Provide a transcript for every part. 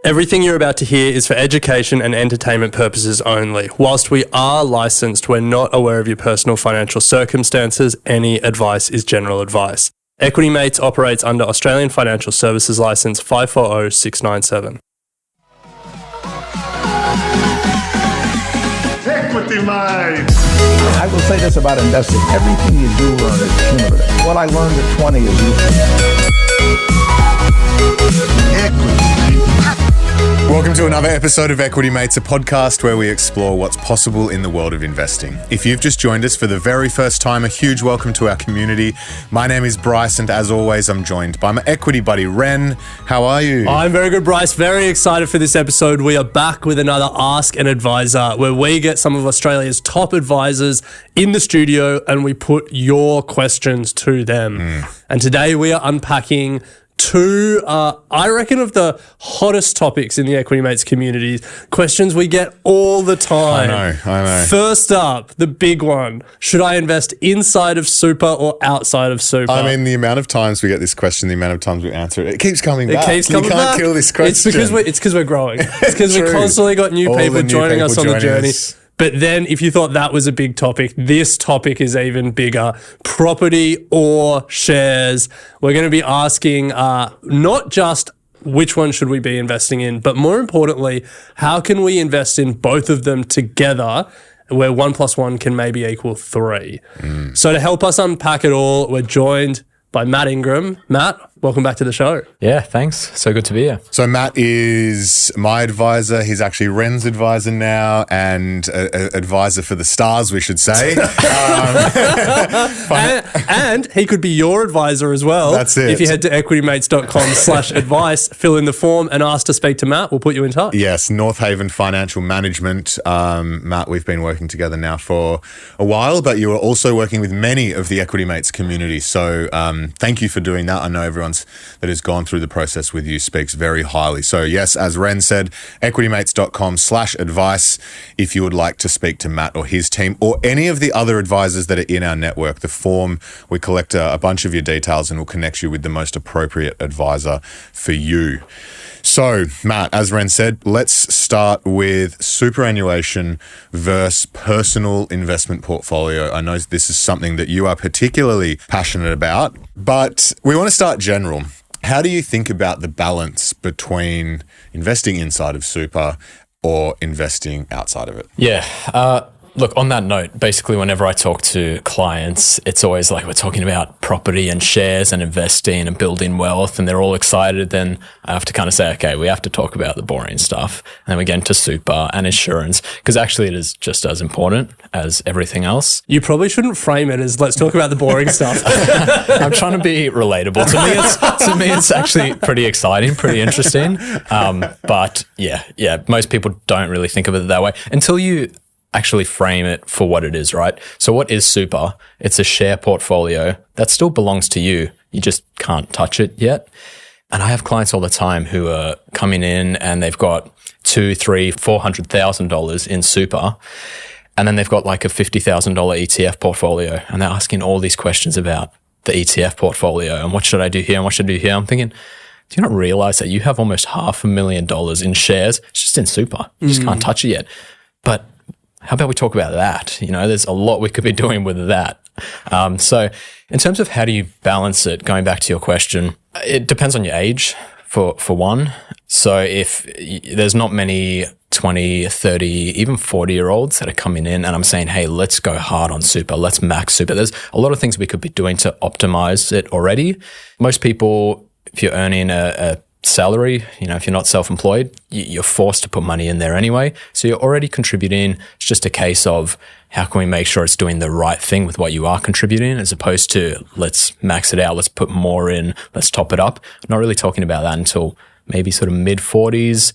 Everything you're about to hear is for education and entertainment purposes only. Whilst we are licensed, we're not aware of your personal financial circumstances. Any advice is general advice. Equity Mates operates under Australian Financial Services Licence 540697. Equity Mates! I will say this about investing. Everything you do learn is cumulative. What I learned at 20 is useful. Equity. Welcome to another episode of Equity Mates, a podcast where we explore what's possible in the world of investing. If you've just joined us for the very first time, a huge welcome to our community. My name is Bryce, and as always, I'm joined by my equity buddy, Ren. How are you? I'm very good, Bryce. Very excited for this episode. We are back with another Ask an Advisor, where we get some of Australia's top advisors in the studio and we put your questions to them. And today we are unpacking two, I reckon, of the hottest topics in the Equity Mates community. Questions we get all the time. I know. First up, the big one. Should I invest inside of super or outside of super? I mean, the amount of times we get this question, the amount of times we answer it, it keeps coming back. You can't kill this question. It's because we're growing. It's because we've constantly got new people joining us on the journey. But then if you thought that was a big topic, this topic is even bigger. Property or shares. We're going to be asking not just which one should we be investing in, but more importantly, how can we invest in both of them together where 1 + 1 can maybe equal 3? So to help us unpack it all, we're joined by Matt Ingram. Matt, welcome back to the show. Yeah, thanks. So good to be here. So Matt is my advisor. He's actually Ren's advisor now, and advisor for the stars, we should say. And he could be your advisor as well. That's it. If you head to equitymates.com/advice, fill in the form and ask to speak to Matt, we'll put you in touch. Yes, Northhaven Financial Management. Matt, we've been working together now for a while, but you are also working with many of the Equity Mates community. So thank you for doing that. I know everyone that has gone through the process with you speaks very highly. So yes, as Ren said, equitymates.com/advice if you would like to speak to Matt or his team or any of the other advisors that are in our network. The form, we collect a bunch of your details and we'll connect you with the most appropriate advisor for you. So, Matt, as Ren said, let's start with superannuation versus personal investment portfolio. I know this is something that you are particularly passionate about, but we want to start general. How do you think about the balance between investing inside of super or investing outside of it? Yeah. Look, on that note, basically whenever I talk to clients, it's always like we're talking about property and shares and investing and building wealth, and they're all excited. Then I have to kind of say, okay, we have to talk about the boring stuff. And then we get into super and insurance, because actually it is just as important as everything else. You probably shouldn't frame it as let's talk about the boring stuff. I'm trying to be relatable. To me, it's actually pretty exciting, pretty interesting. But yeah, most people don't really think of it that way until you actually frame it for what it is, right? So what is super? It's a share portfolio that still belongs to you. You just can't touch it yet. And I have clients all the time who are coming in and they've got $200,000, $300,000, $400,000 in super. And then they've got like a $50,000 ETF portfolio. And they're asking all these questions about the ETF portfolio and what should I do here and what should I do here? I'm thinking, do you not realize that you have almost $500,000 in shares? It's just in super. You just can't touch it yet. But how about we talk about that? You know, there's a lot we could be doing with that. So in terms of how do you balance it, going back to your question, it depends on your age for one. So if there's not many 20, 30, even 40-year-olds that are coming in and I'm saying, hey, let's go hard on super, let's max super. There's a lot of things we could be doing to optimize it already. Most people, if you're earning a salary, you know, if you're not self-employed, you're forced to put money in there anyway. So you're already contributing. It's just a case of how can we make sure it's doing the right thing with what you are contributing, as opposed to let's max it out, let's put more in, let's top it up. I'm not really talking about that until maybe sort of mid-40s,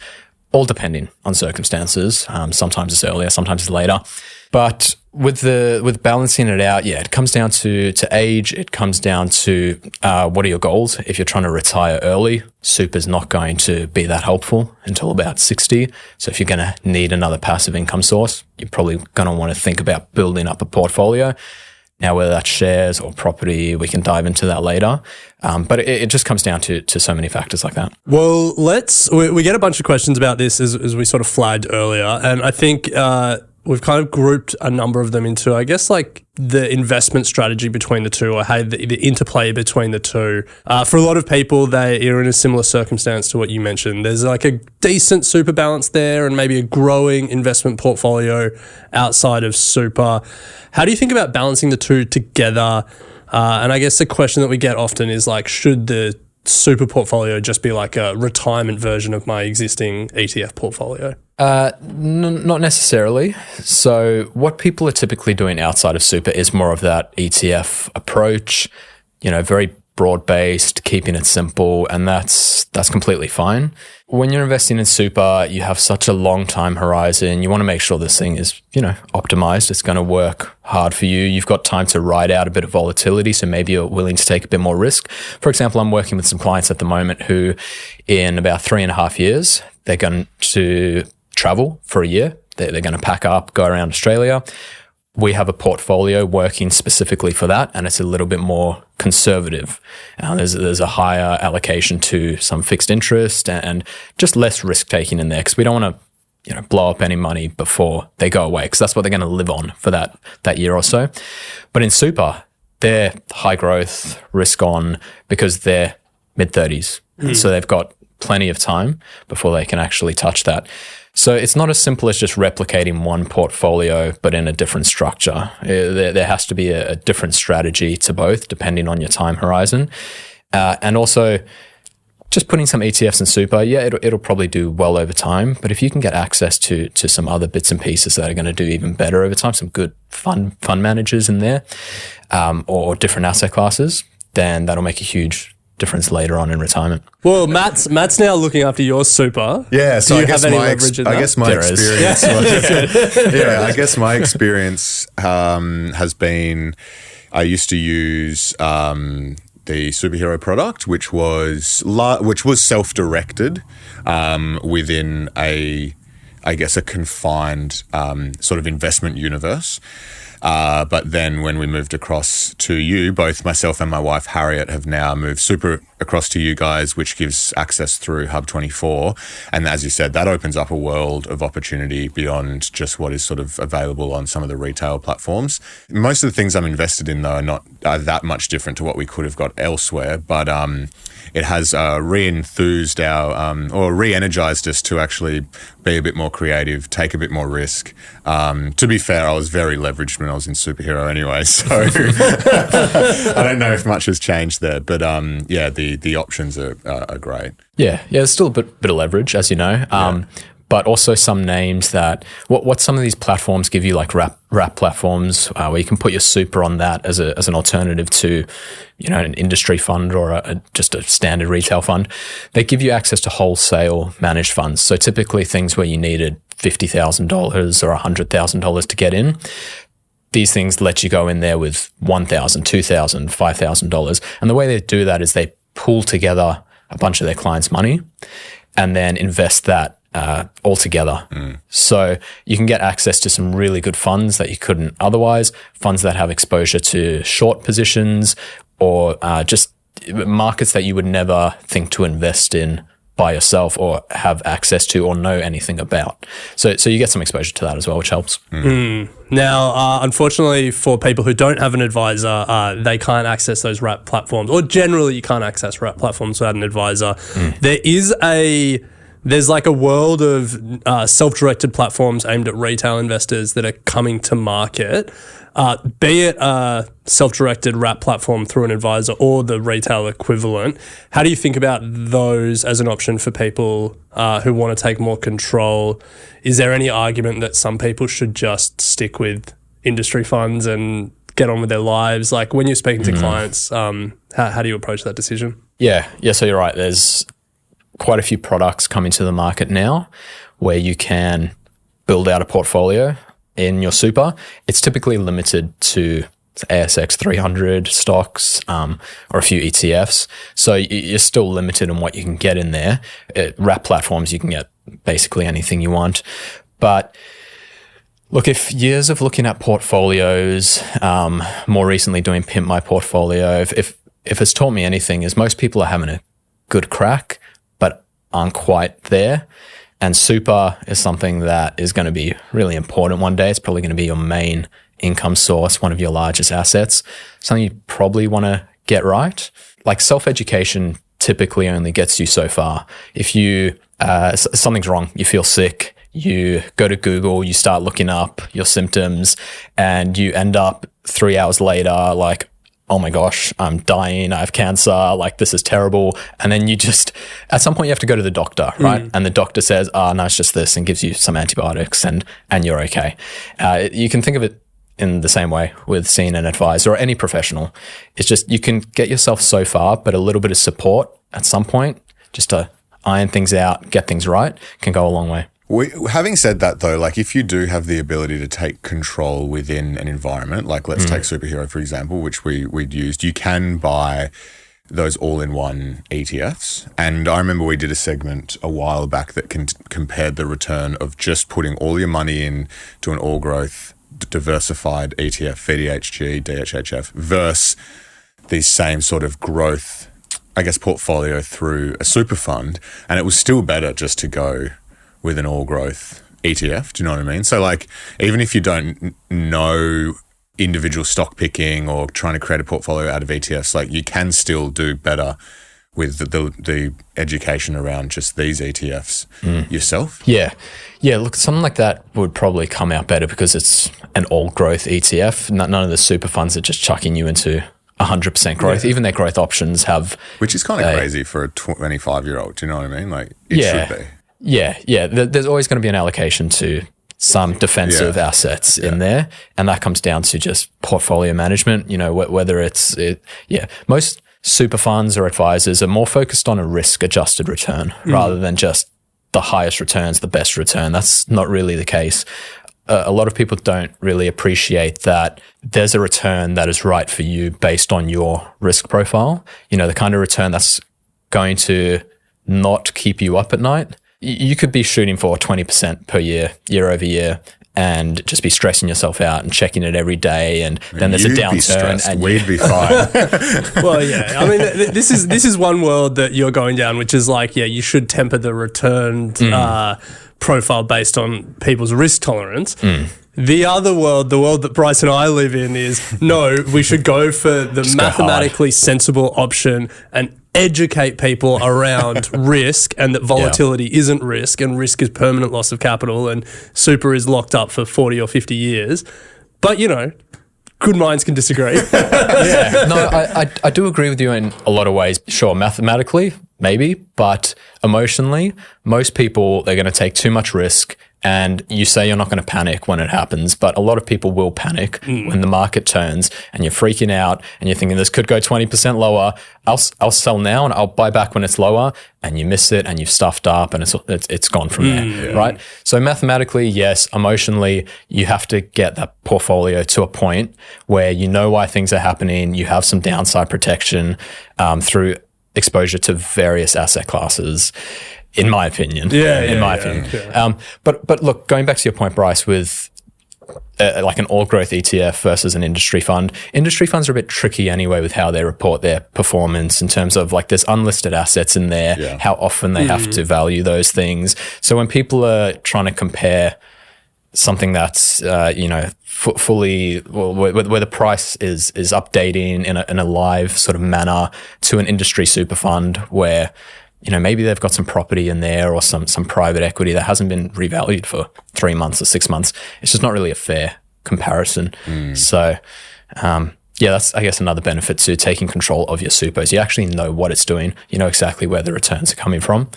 all depending on circumstances. Sometimes it's earlier, sometimes it's later. But with balancing it out, yeah, it comes down to age. It comes down to what are your goals. If you're trying to retire early, super's not going to be that helpful until about 60. So if you're going to need another passive income source, you're probably going to want to think about building up a portfolio. Now, whether that's shares or property, we can dive into that later. But it just comes down to so many factors like that. Well, we get a bunch of questions about this as we sort of flagged earlier. And I think we've kind of grouped a number of them into, I guess, like the investment strategy between the two, or how the interplay between the two. For a lot of people, they are in a similar circumstance to what you mentioned. There's like a decent super balance there and maybe a growing investment portfolio outside of super. How do you think about balancing the two together? And I guess the question that we get often is like, should the super portfolio just be like a retirement version of my existing ETF portfolio? Not necessarily. So what people are typically doing outside of super is more of that ETF approach, very broad-based, keeping it simple, and that's completely fine. When you're investing in super, you have such a long time horizon. You want to make sure this thing is, optimized. It's going to work hard for you. You've got time to ride out a bit of volatility, so maybe you're willing to take a bit more risk. For example, I'm working with some clients at the moment who, in about 3.5 years, they're going to travel for a year. They're going to pack up, go around Australia. We have a portfolio working specifically for that, and it's a little bit more conservative. There's a higher allocation to some fixed interest and just less risk taking in there, because we don't want to blow up any money before they go away, because that's what they're going to live on for that year or so. But in super, they're high growth, risk on, because they're mid-30s. And so they've got plenty of time before they can actually touch that. So it's not as simple as just replicating one portfolio, but in a different structure. There has to be a different strategy to both, depending on your time horizon. And also, just putting some ETFs in super, it'll probably do well over time. But if you can get access to some other bits and pieces that are going to do even better over time, some good fund managers in there, or different asset classes, then that'll make a huge difference later on in retirement. Well, Matt's now looking after your super. Yeah, so I guess my experience has been, I used to use the superhero product, which was self-directed within a confined sort of investment universe. But then when we moved across to you, both myself and my wife, Harriet, have now moved super across to you guys, which gives access through Hub24. And as you said, that opens up a world of opportunity beyond just what is sort of available on some of the retail platforms. Most of the things I'm invested in, though, are that much different to what we could have got elsewhere. But it has re-enthused or re-energized us to actually be a bit more creative, take a bit more risk. To be fair, I was very leveraged when I was in superhero anyway, so I don't know if much has changed there. But the options are great. Yeah, there's still a bit of leverage, as you know. But also some names that what some of these platforms give you, like wrap platforms, where you can put your super on that as an alternative to, an industry fund or just a standard retail fund. They give you access to wholesale managed funds. So typically things where you needed $50,000 or $100,000 to get in. These things let you go in there with $1,000, $2,000, $5,000. And the way they do that is they pull together a bunch of their clients' money and then invest that all together. So you can get access to some really good funds that you couldn't otherwise, funds that have exposure to short positions or just markets that you would never think to invest in by yourself or have access to or know anything about. So you get some exposure to that as well, which helps. Now, unfortunately for people who don't have an advisor, they can't access those wrap platforms, or generally you can't access wrap platforms without an advisor. There's like a world of self-directed platforms aimed at retail investors that are coming to market, be it a self-directed wrap platform through an advisor or the retail equivalent. How do you think about those as an option for people who want to take more control? Is there any argument that some people should just stick with industry funds and get on with their lives? Like when you're speaking to clients, how do you approach that decision? Yeah, so you're right. There's quite a few products coming to the market now where you can build out a portfolio in your super. It's typically limited to ASX 300 stocks or a few ETFs. So you're still limited on what you can get in there. Wrap platforms, you can get basically anything you want. But Look, if years of looking at portfolios, more recently doing Pimp My Portfolio, if it's taught me anything, is most people are having a good crack, but aren't quite there. And super is something that is going to be really important one day. It's probably going to be your main income source, one of your largest assets, something you probably want to get right. Like self-education typically only gets you so far. If you, something's wrong, you feel sick, you go to Google, you start looking up your symptoms, and you end up 3 hours later, like, oh my gosh, I'm dying, I have cancer, like this is terrible. And then you just, at some point you have to go to the doctor, right? And the doctor says, no, it's just this, and gives you some antibiotics and you're okay. You can think of it in the same way with seeing an advisor or any professional. It's just, you can get yourself so far, but a little bit of support at some point, just to iron things out, get things right, can go a long way. Having said that, though, like if you do have the ability to take control within an environment, like let's take Superhero, for example, which we'd used, you can buy those all-in-one ETFs. And I remember we did a segment a while back that compared the return of just putting all your money in to an all-growth diversified ETF, VDHG, DHHF, versus these same sort of growth, I guess, portfolio through a super fund. And it was still better just to go with an all-growth ETF. Do you know what I mean? So like, even if you don't know individual stock picking or trying to create a portfolio out of ETFs, like you can still do better with the education around just these ETFs yourself. Yeah. Look, something like that would probably come out better because it's an all-growth ETF. None of the super funds are just chucking you into 100% growth. Even their growth options have... Which is kind of crazy for a 25-year-old. Do you know what I mean? Like, it should be. Yeah. There's always going to be an allocation to some defensive assets in there. And that comes down to just portfolio management, whether it's most super funds or advisors are more focused on a risk-adjusted return rather than just the highest returns, the best return. That's not really the case. A lot of people don't really appreciate that there's a return that is right for you based on your risk profile. The kind of return that's going to not keep you up at night. You could be shooting for 20% per year over year, and just be stressing yourself out and checking it every day. And then there's a downturn, and we'd be fine. Well, yeah. I mean, this is one world that you're going down, which is like, you should temper the return profile based on people's risk tolerance. The other world, the world that Bryce and I live in, is no, we should go for the mathematically sensible option and educate people around risk, and that volatility isn't risk, and risk is permanent loss of capital, and super is locked up for 40 or 50 years. But, good minds can disagree. No, I do agree with you in a lot of ways. Sure, mathematically, maybe, but emotionally, most people, they're going to take too much risk. And you say you're not going to panic when it happens, but a lot of people will panic when the market turns, and you're freaking out and you're thinking this could go 20% lower. I'll sell now and I'll buy back when it's lower, and you miss it and you've stuffed up and it's gone from there, right? So mathematically, yes. Emotionally, you have to get that portfolio to a point where you know why things are happening. You have some downside protection through exposure to various asset classes. In my opinion. In my opinion. But look, going back to your point, Bryce, with like an all-growth ETF versus an industry fund. Industry funds are a bit tricky anyway with how they report their performance in terms of like there's unlisted assets in there, how often they have to value those things. So when people are trying to compare something that's, fully, where the price is updating in a live sort of manner to an industry super fund where maybe they've got some property in there or some private equity that hasn't been revalued for 3 months or 6 months. It's just not really a fair comparison. So, that's, I guess, another benefit to taking control of your supers. You actually know what it's doing. You know exactly where the returns are coming from.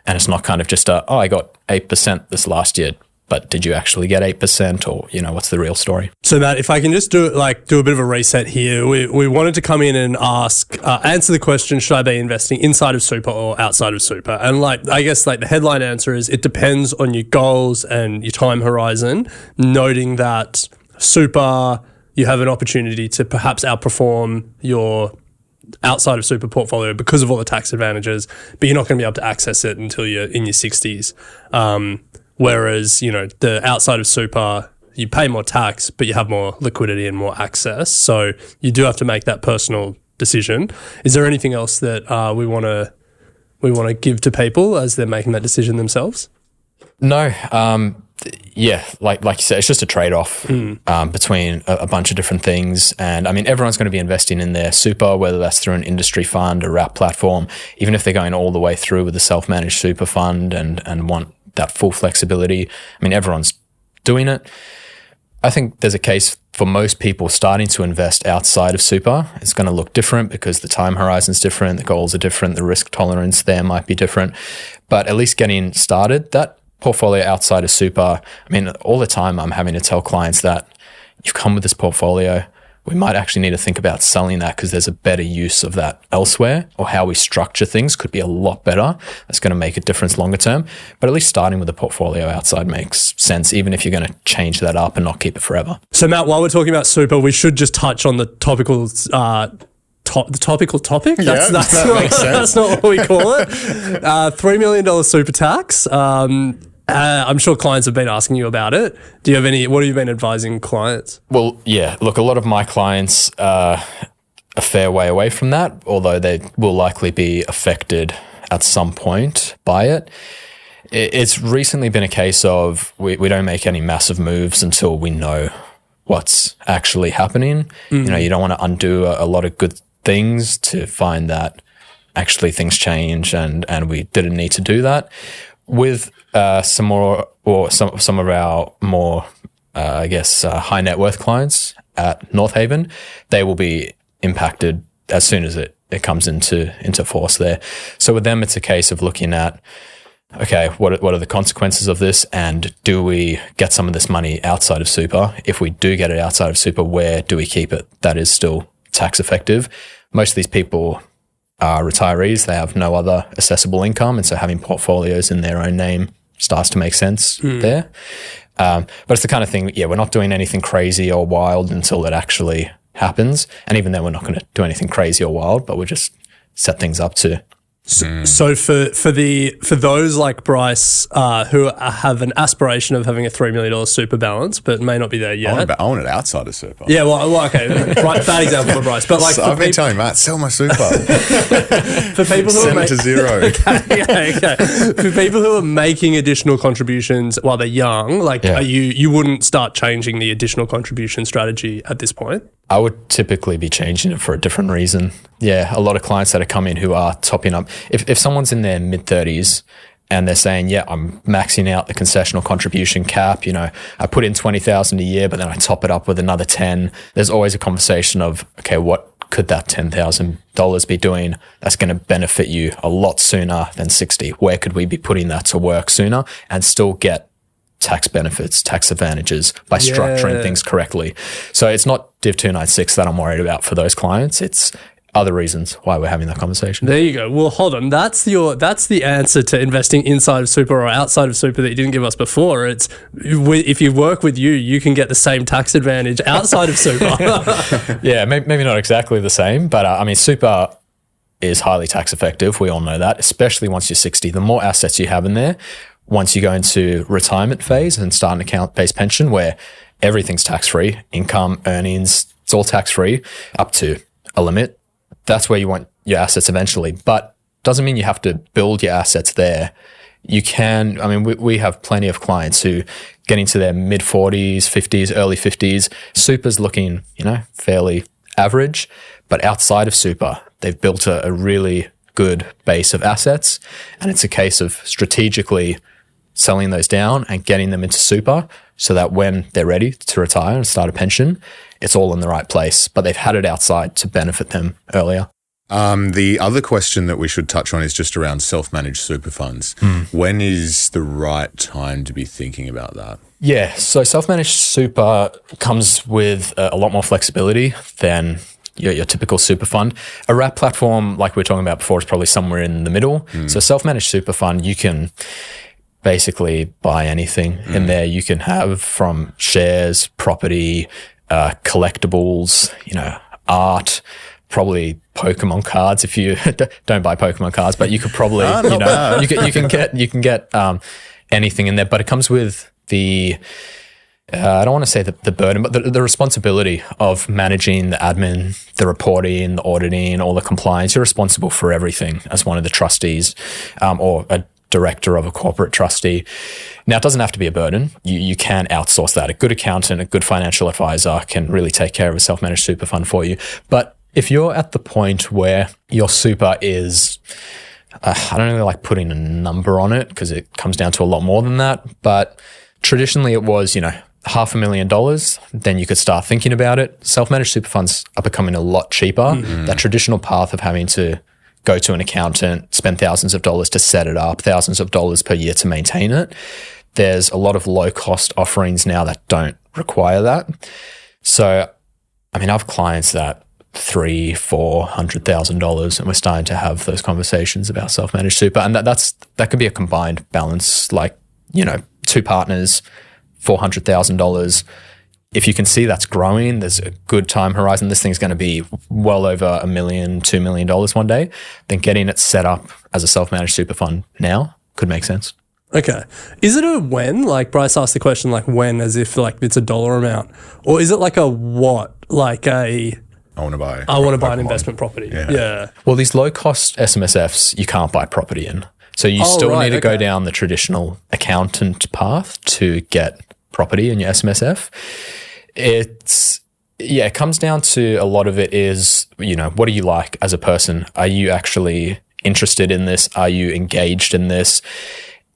And it's not kind of just I got 8% this last year. But did you actually get 8%, or, what's the real story? So, Matt, if I can just do a bit of a reset here. We wanted to come in and answer the question, should I be investing inside of super or outside of super? And I guess the headline answer is it depends on your goals and your time horizon, noting that super, you have an opportunity to perhaps outperform your outside of super portfolio because of all the tax advantages, but you're not going to be able to access it until you're in your 60s. Whereas, the outside of super, you pay more tax, but you have more liquidity and more access. So you do have to make that personal decision. Is there anything else that we want to give to people as they're making that decision themselves? No. Yeah, like you said, it's just a trade-off between a bunch of different things. And I mean, everyone's going to be investing in their super, whether that's through an industry fund, a wrap platform, even if they're going all the way through with a self-managed super fund and want that full flexibility. I mean, everyone's doing it. I think there's a case for most people starting to invest outside of super. It's going to look different because the time horizon's different, the goals are different, the risk tolerance there might be different. But at least getting started, that portfolio outside of super, I mean, all the time I'm having to tell clients that you've come with this portfolio, we might actually need to think about selling that because there's a better use of that elsewhere, or how we structure things could be a lot better. That's going to make a difference longer term. But at least starting with a portfolio outside makes sense, even if you're going to change that up and not keep it forever. So Matt, while we're talking about super, we should just touch on the topical topic. That makes sense. That's not what we call it. $3 million super tax. I'm sure clients have been asking you about it. Do you have what have you been advising clients? Well, yeah, look, a lot of my clients are a fair way away from that, although they will likely be affected at some point by it. It's recently been a case of we don't make any massive moves until we know what's actually happening. You know, you don't want to undo a lot of good things to find that actually things change and we didn't need to do that. With some of our more, high net worth clients at Northhaven, they will be impacted as soon as it comes into force there. So with them, it's a case of looking at, okay, what are the consequences of this, and do we get some of this money outside of super? If we do get it outside of super, where do we keep it that is still tax effective? Most of these people are retirees. They have no other accessible income, and so having portfolios in their own name starts to make sense there. But it's the kind of thing, we're not doing anything crazy or wild until it actually happens. And even then, we're not going to do anything crazy or wild, but we'll just set things up to. So for those like Bryce who have an aspiration of having a $3 million super balance but may not be there yet. I want it outside of super. Yeah, well okay, right, bad example for Bryce. But like, so I've been telling Matt, sell my super. For people who send it to zero. Okay. For people who are making additional contributions while they're young, like you wouldn't start changing the additional contribution strategy at this point? I would typically be changing it for a different reason. Yeah, a lot of clients that are coming who are topping up. If someone's in their mid-30s and they're saying, I'm maxing out the concessional contribution cap, I put in $20,000 a year, but then I top it up with another 10. There's always a conversation of, okay, what could that $10,000 be doing that's going to benefit you a lot sooner than 60? Where could we be putting that to work sooner and still get tax benefits, tax advantages by structuring things correctly? So it's not Div 296 that I'm worried about for those clients. It's other reasons why we're having that conversation. There you go. Well, hold on. That's the answer to investing inside of super or outside of super that you didn't give us before. It's if you work with you can get the same tax advantage outside of super. Yeah, maybe not exactly the same, but super is highly tax effective. We all know that, especially once you're 60. The more assets you have in there, once you go into retirement phase and start an account-based pension where everything's tax-free, income, earnings, it's all tax-free up to a limit, that's where you want your assets eventually. But doesn't mean you have to build your assets there. You can, we have plenty of clients who get into their mid-40s, 50s, early 50s. Super's looking, fairly average. But outside of super, they've built a really good base of assets. And it's a case of strategically selling those down and getting them into super so that when they're ready to retire and start a pension, it's all in the right place, but they've had it outside to benefit them earlier. The other question that we should touch on is just around self-managed super funds. When is the right time to be thinking about that? Yeah, so self-managed super comes with a lot more flexibility than your typical super fund. A wrap platform, like we were talking about before, is probably somewhere in the middle. So self-managed super fund, you can basically buy anything in there. You can have from shares, property, collectibles, art, probably Pokemon cards if you don't buy Pokemon cards, but you could probably, you can get anything in there, but it comes with the I don't want to say the burden, but the responsibility of managing the admin, the reporting, the auditing, all the compliance. You're responsible for everything as one of the trustees or a director of a corporate trustee. Now, it doesn't have to be a burden. You can outsource that. A good accountant, a good financial advisor can really take care of a self-managed super fund for you. But if you're at the point where your super is, I don't really like putting a number on it because it comes down to a lot more than that. But traditionally it was, $500,000, then you could start thinking about it. Self-managed super funds are becoming a lot cheaper. Mm-hmm. That traditional path of having to go to an accountant, spend thousands of dollars to set it up, thousands of dollars per year to maintain it. There's a lot of low-cost offerings now that don't require that. So, I have clients that $300,000-$400,000, and we're starting to have those conversations about self-managed super, and that could be a combined balance, like two partners, $400,000. If you can see that's growing, there's a good time horizon. This thing's going to be well over $1 million, $2 million one day. Then getting it set up as a self-managed super fund now could make sense. Okay. Is it a when? Like Bryce asked the question, like when, as if like it's a dollar amount, or is it like a what? Like I want to buy an investment property. Yeah. Well, these low-cost SMSFs, you can't buy properity in. So you still need to go down the traditional accountant path to get property in your SMSF. It comes down to a lot of it is, what do you like as a person? Are you actually interested in this? Are you engaged in this?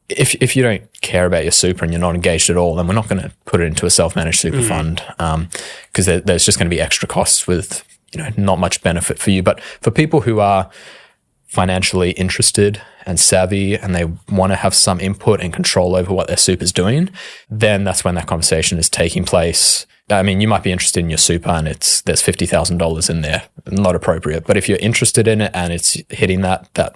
If you don't care about your super and you're not engaged at all, then we're not going to put it into a self-managed super fund because there's just going to be extra costs with, not much benefit for you. But for people who are financially interested and savvy and they want to have some input and control over what their super's doing, then that's when that conversation is taking place. You might be interested in your super and there's $50,000 in there, not appropriate. But if you're interested in it and it's hitting that $300,000,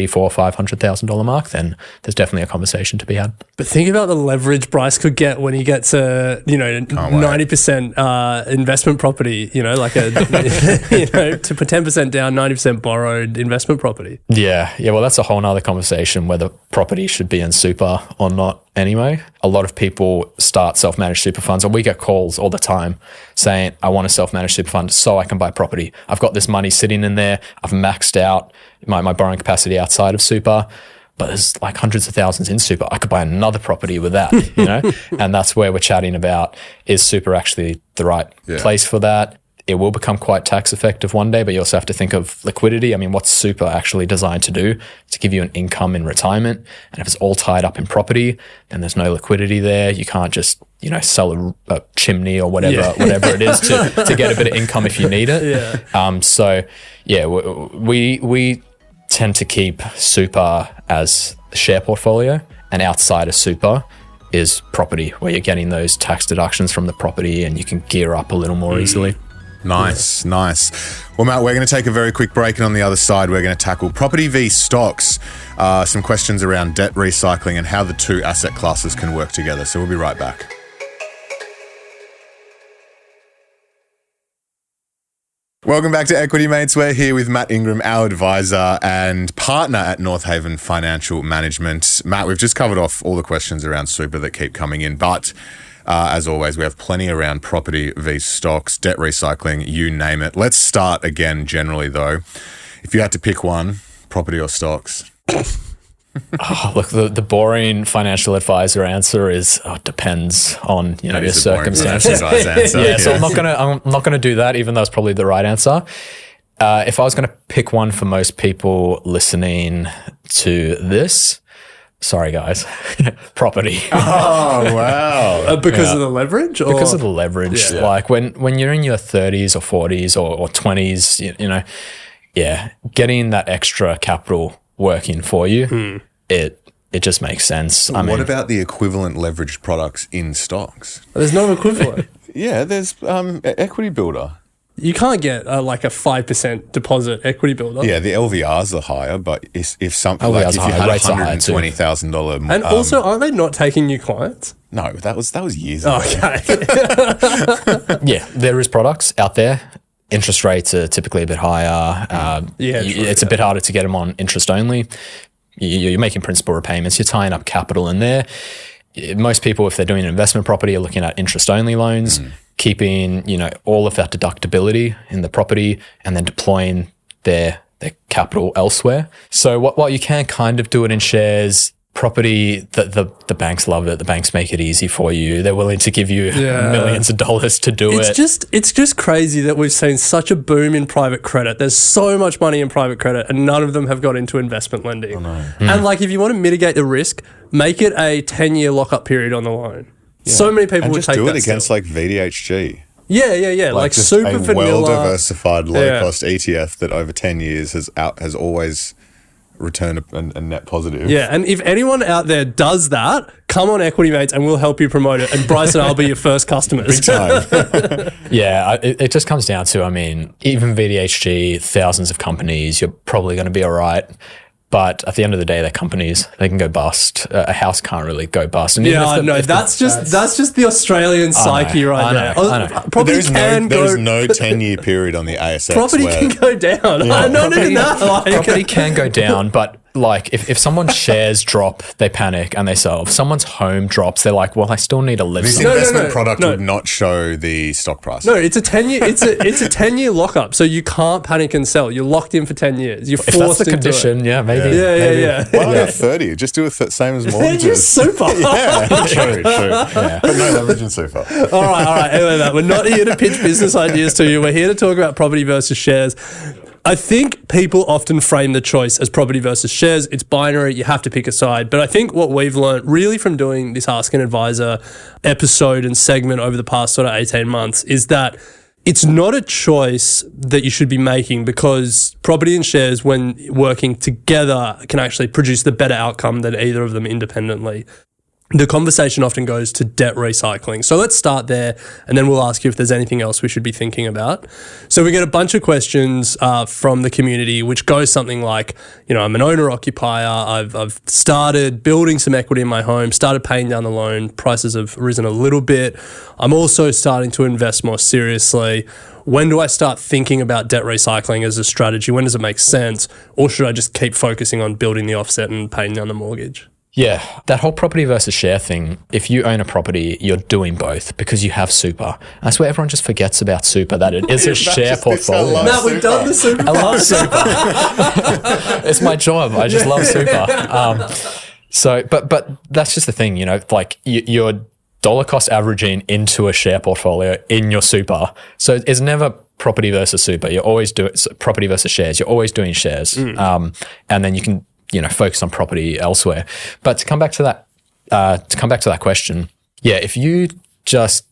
$400,000, $500,000 mark, then there's definitely a conversation to be had. But think about the leverage Bryce could get when he gets a 90% investment property. Like to put 10% down, 90% borrowed investment property. Yeah. Well, that's a whole nother conversation whether property should be in super or not. Anyway, a lot of people start self-managed super funds, and we get calls all the time saying, I want a self-managed super fund so I can buy property. I've got this money sitting in there. I've maxed out my borrowing capacity outside of super, but there's like hundreds of thousands in super. I could buy another property with that, And that's where we're chatting about, is super actually the right place for that? It will become quite tax effective one day, but you also have to think of liquidity. What's super actually designed to do? To give you an income in retirement. And if it's all tied up in property, then there's no liquidity there. You can't just, sell a chimney or whatever it is to get a bit of income if you need it. We tend to keep super as a share portfolio, and outside of super is property, where you're getting those tax deductions from the property and you can gear up a little more easily. Nice. Well, Matt, we're going to take a very quick break, and on the other side, we're going to tackle property v stocks, some questions around debt recycling and how the two asset classes can work together. So we'll be right back. Welcome back to Equity Mates. We're here with Matt Ingram, our advisor and partner at Northhaven Financial Management. Matt, we've just covered off all the questions around super that keep coming in, but as always, we have plenty around property v stocks, debt recycling, you name it. Let's start again generally, though. If you had to pick one, property or stocks? Look, the boring financial advisor answer is depends on your circumstances. So I'm not gonna do that, even though it's probably the right answer. If I was going to pick one for most people listening to this, sorry guys, property. Oh wow! Because of the leverage, or? Because of the leverage. Yeah. Like when you're in your 30s or 40s or 20s, getting that extra capital working for you, it just makes sense. What about the equivalent leveraged products in stocks? There's no equivalent. There's equity builder. You can't get like a 5% deposit equity builder. Yeah, the LVRs are higher, but if something like if you had $120,000, and also aren't they not taking new clients? No, that was years ago. Okay. Yeah, there is products out there. Interest rates are typically a bit higher. It's a bit harder to get them on interest only. You're making principal repayments. You're tying up capital in there. most people, if they're doing an investment property, are looking at interest-only loans, keeping, all of that deductibility in the property and then deploying their capital elsewhere. So while you can kind of do it in shares, property, the banks love it. The banks make it easy for you. They're willing to give you millions of dollars to do it. It's just crazy that we've seen such a boom in private credit. There's so much money in private credit and none of them have got into investment lending. And like, if you want to mitigate the risk, make it a 10-year lockup period on the loan. Yeah. So many people would take that. Just do it against like VDHG. Yeah. Like just super a vanilla, well-diversified, low-cost ETF that over 10 years has always returned a net positive. Yeah, and if anyone out there does that, come on Equity Mates and we'll help you promote it. And Bryce and I'll be your first customers. Big time. Yeah, it just comes down to, even VDHG, thousands of companies, you're probably going to be all right. But at the end of the day, they're companies. They can go bust. A house can't really go bust. And that's just the Australian psyche right there. I know. Property there's no 10-year period on the ASX. Property can go down. Property can go down, but like if someone's shares drop, they panic and they sell. If someone's home drops, they're like, well, I still need to live. This investment product would not show the stock price. No, it's a 10-year. It's a 10-year lockup, so you can't panic and sell. You're locked in for 10 years. You're forced if that's the into condition, it. Yeah, maybe. Yeah. Why not 30? Just do it same as mortgages. You're super. True. Yeah. But no leverage in super. All right. Anyway, we're not here to pitch business ideas to you. We're here to talk about property versus shares. I think people often frame the choice as property versus shares. It's binary. You have to pick a side. But I think what we've learned really from doing this Ask an Advisor episode and segment over the past sort of 18 months is that it's not a choice that you should be making, because property and shares, when working together, can actually produce the better outcome than either of them independently. The conversation often goes to debt recycling. So let's start there, and then we'll ask you if there's anything else we should be thinking about. So we get a bunch of questions from the community, which goes something like, I'm an owner-occupier. I've started building some equity in my home, started paying down the loan. Prices have risen a little bit. I'm also starting to invest more seriously. When do I start thinking about debt recycling as a strategy? When does it make sense? Or should I just keep focusing on building the offset and paying down the mortgage? Yeah, that whole property versus share thing, if you own a property, you're doing both because you have super. That's where everyone just forgets about super, that it is a share portfolio. Now we've done the super. I love super. It's my job. I just love super. But that's just the thing, like you're dollar cost averaging into a share portfolio in your super. So it's never property versus super. You're always doing property versus shares. You're always doing shares. And then you can focus on property elsewhere. But to come back to that question, if you just,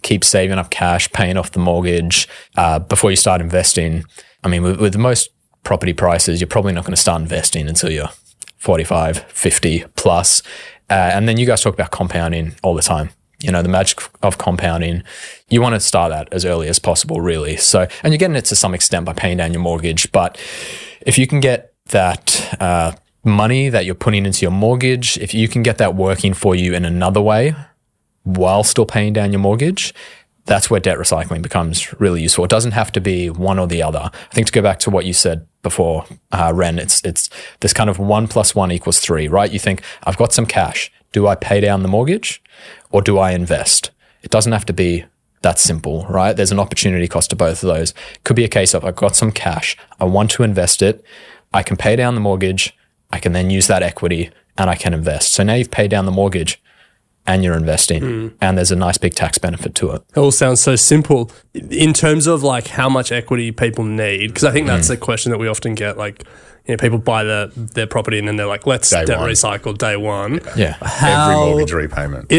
keep saving up cash, paying off the mortgage before you start investing, with most property prices, you're probably not going to start investing until you're 45, 50 plus. And then you guys talk about compounding all the time. The magic of compounding, you want to start that as early as possible, really. So, and you're getting it to some extent by paying down your mortgage. But if you can get that money that you're putting into your mortgage, if you can get that working for you in another way while still paying down your mortgage, that's where debt recycling becomes really useful. It doesn't have to be one or the other. I think to go back to what you said before, Ren, it's this kind of 1 + 1 = 3, right? You think, I've got some cash. Do I pay down the mortgage or do I invest? It doesn't have to be that simple, right? There's an opportunity cost to both of those. It could be a case of, I've got some cash. I want to invest it. I can pay down the mortgage. I can then use that equity and I can invest. So now you've paid down the mortgage and you're investing and there's a nice big tax benefit to it. It all sounds so simple. In terms of like how much equity people need, because I think that's a question that we often get, like, people buy their property and then they're like, let's debt recycle day one. Yeah. Every mortgage repayment.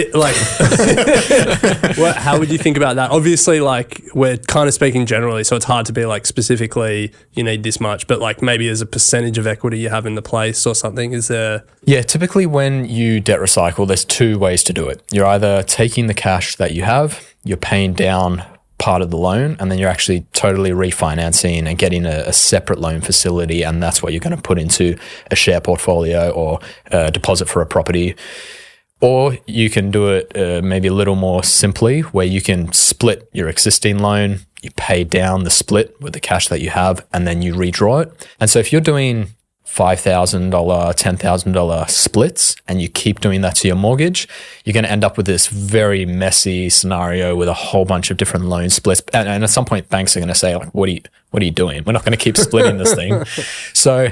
How would you think about that? Obviously, like, we're kind of speaking generally, so it's hard to be like specifically you need this much, but like maybe there's a percentage of equity you have in the place or something. Is there? Yeah, typically when you debt recycle, there's two ways to do it. You're either taking the cash that you have, you're paying down part of the loan, and then you're actually totally refinancing and getting a separate loan facility, and that's what you're going to put into a share portfolio or a deposit for a property. Or you can do it maybe a little more simply, where you can split your existing loan, you pay down the split with the cash that you have, and then you redraw it. And so if you're doing $5,000, $10,000 splits, and you keep doing that to your mortgage, you're going to end up with this very messy scenario with a whole bunch of different loan splits. And at some point, banks are going to say, like, what are you doing? We're not going to keep splitting this thing. So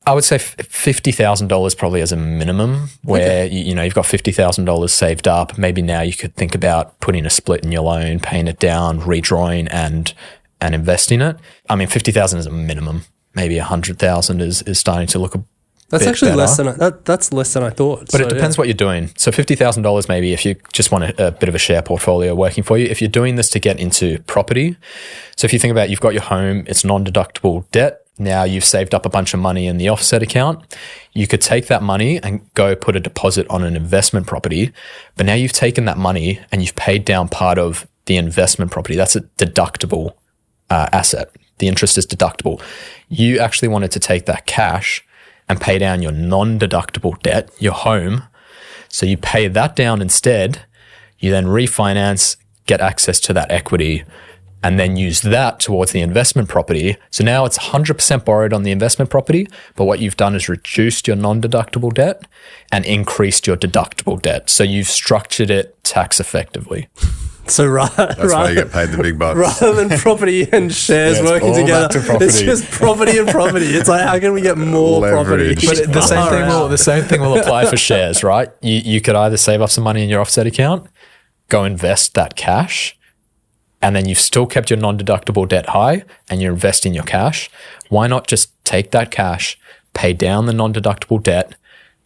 I would say $50,000 probably as a minimum, where you've got $50,000 saved up. Maybe now you could think about putting a split in your loan, paying it down, redrawing, and investing it. I mean, $50,000 is a minimum. Maybe $100,000 is starting to look a That's bit actually better. that's less than I thought. But it depends what you're doing. So $50,000 maybe if you just want a bit of a share portfolio working for you. If you're doing this to get into property, so if you think about you've got your home, it's non-deductible debt. Now you've saved up a bunch of money in the offset account. You could take that money and go put a deposit on an investment property. But now you've taken that money and you've paid down part of the investment property. That's a deductible asset. The interest is deductible. You actually wanted to take that cash and pay down your non-deductible debt, your home. So you pay that down instead. You then refinance, get access to that equity, and then use that towards the investment property. So now it's 100% borrowed on the investment property, but what you've done is reduced your non-deductible debt and increased your deductible debt. So you've structured it tax effectively. So That's why you get paid the big bucks. rather than property and shares Yeah, it's working all together, back to property. it's just property and property. It's like, how can we get more property? Leverage. But the same thing will apply for shares, right? You could either save up some money in your offset account, go invest that cash, and then you've still kept your non-deductible debt high and you're investing your cash. Why not just take that cash, pay down the non-deductible debt,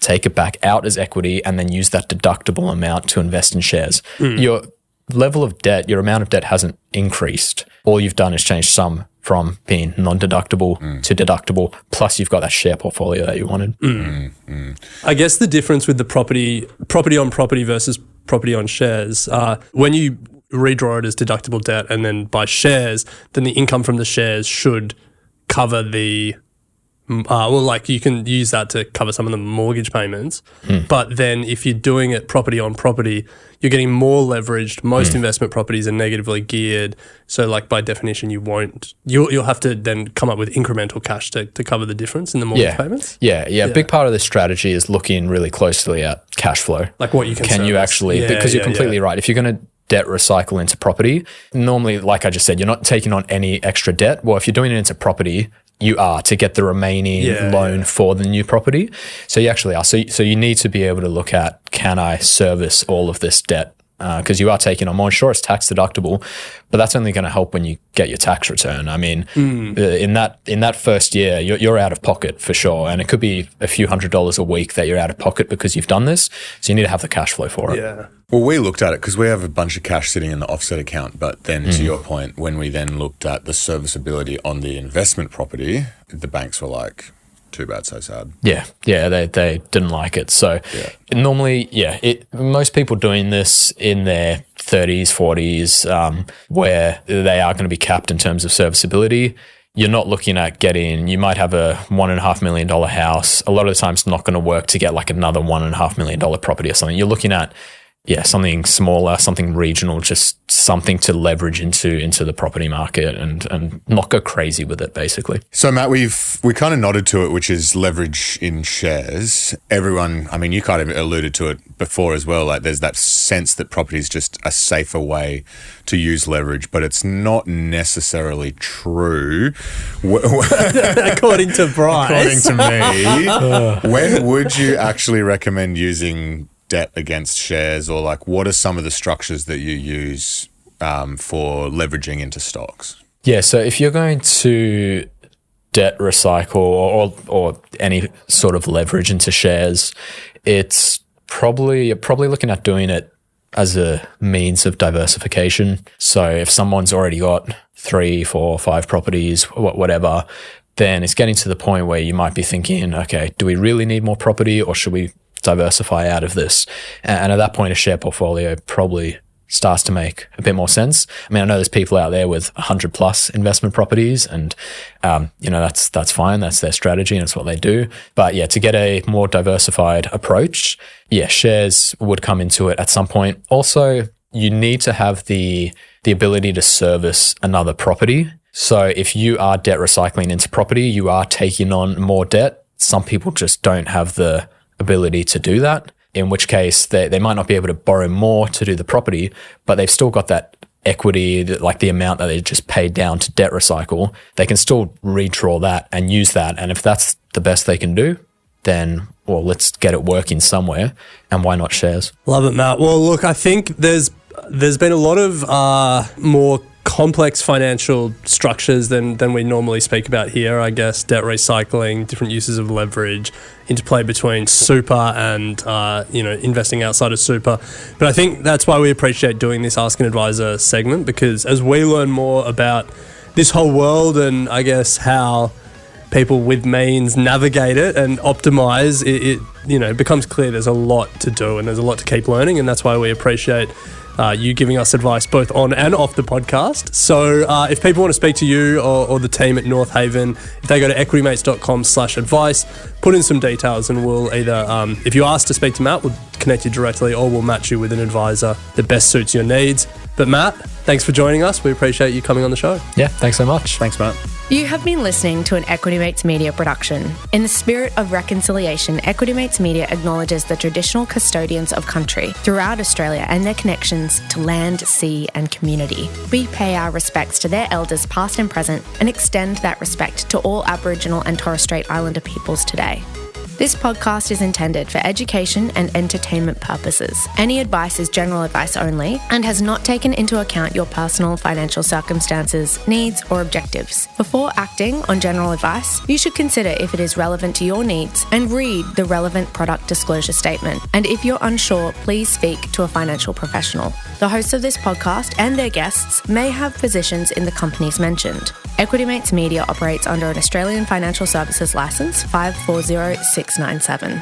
take it back out as equity, and then use that deductible amount to invest in shares? Your level of debt, your amount of debt hasn't increased. All you've done is change some from being non-deductible to deductible, plus you've got that share portfolio that you wanted. I guess the difference with the property on property versus property on shares, when you redraw it as deductible debt and then buy shares, then the income from the shares should cover the you can use that to cover some of the mortgage payments. But then if you're doing it property on property, you're getting more leveraged. Most investment properties are negatively geared. So like by definition, you'll have to then come up with incremental cash to cover the difference in the mortgage payments. Yeah. Big part of the strategy is looking really closely at cash flow. Like what you can you service. actually, because you're completely right. If you're going to debt recycle into property, normally, like I just said, you're not taking on any extra debt. Well, if you're doing it into property, you are to get the remaining loan for the new property. So you actually are. So you need to be able to look at, can I service all of this debt? Because you are taking on more. Sure, it's tax deductible, but that's only going to help when you get your tax return. I mean, in that first year, you're out of pocket for sure, and it could be a few $100s a week that you're out of pocket because you've done this. So you need to have the cash flow for it. Yeah. Well, we looked at it because we have a bunch of cash sitting in the offset account. But then to your point, when we then looked at the serviceability on the investment property, the banks were like, too bad, so sad. Yeah, they didn't like it. So normally, most people doing this in their 30s, 40s, where they are going to be capped in terms of serviceability. You're not looking at you might have a $1.5 million house. A lot of the time it's not going to work to get like another $1.5 million property or something. You're looking at something smaller, something regional, just something to leverage into the property market and not go crazy with it, basically. So, Matt, we kind of nodded to it, which is leverage in shares. Everyone, I mean, you kind of alluded to it before as well. Like, there's that sense that property is just a safer way to use leverage, but it's not necessarily true. According to Bryce. According to me, when would you actually recommend using debt against shares, or like what are some of the structures that you use for leveraging into stocks? Yeah, so if you're going to debt recycle or any sort of leverage into shares, you're probably looking at doing it as a means of diversification. So if someone's already got 3, 4, 5 properties, whatever, then it's getting to the point where you might be thinking, okay, do we really need more property, or should we diversify out of this? And at that point, a share portfolio probably starts to make a bit more sense. I mean, I know there's people out there with 100 plus investment properties, and that's fine. That's their strategy and it's what they do. But to get a more diversified approach, shares would come into it at some point. Also, you need to have the ability to service another property. So if you are debt recycling into property, you are taking on more debt. some people just don't have the ability to do that, in which case they might not be able to borrow more to do the property, but they've still got that equity, like the amount that they just paid down to debt recycle. They can still redraw that and use that. And if that's the best they can do, then, well, let's get it working somewhere. And why not shares? Love it, Matt. Well, look, I think there's been a lot of more complex financial structures than we normally speak about here, I guess. Debt recycling, different uses of leverage, interplay between super and investing outside of super. But I think that's why we appreciate doing this Ask an Advisor segment, because as we learn more about this whole world and I guess how people with means navigate it and optimize it becomes clear there's a lot to do and there's a lot to keep learning, and that's why we appreciate you giving us advice both on and off the podcast. So if people want to speak to you or the team at Northhaven, if they go to equitymates.com/advice, put in some details, and we'll either, if you ask to speak to Matt, we'll connect you directly, or we'll match you with an advisor that best suits your needs. But Matt, thanks for joining us. We appreciate you coming on the show. Yeah, thanks so much. Thanks, Matt. You have been listening to an Equity Mates Media production. In the spirit of reconciliation, Equity Mates Media acknowledges the traditional custodians of country throughout Australia and their connections to land, sea and community. We pay our respects to their elders past and present and extend that respect to all Aboriginal and Torres Strait Islander peoples today. This podcast is intended for education and entertainment purposes. Any advice is general advice only and has not taken into account your personal financial circumstances, needs, or objectives. Before acting on general advice, you should consider if it is relevant to your needs and read the relevant product disclosure statement. And if you're unsure, please speak to a financial professional. The hosts of this podcast and their guests may have positions in the companies mentioned. Equity Mates Media operates under an Australian Financial Services Licence 540697.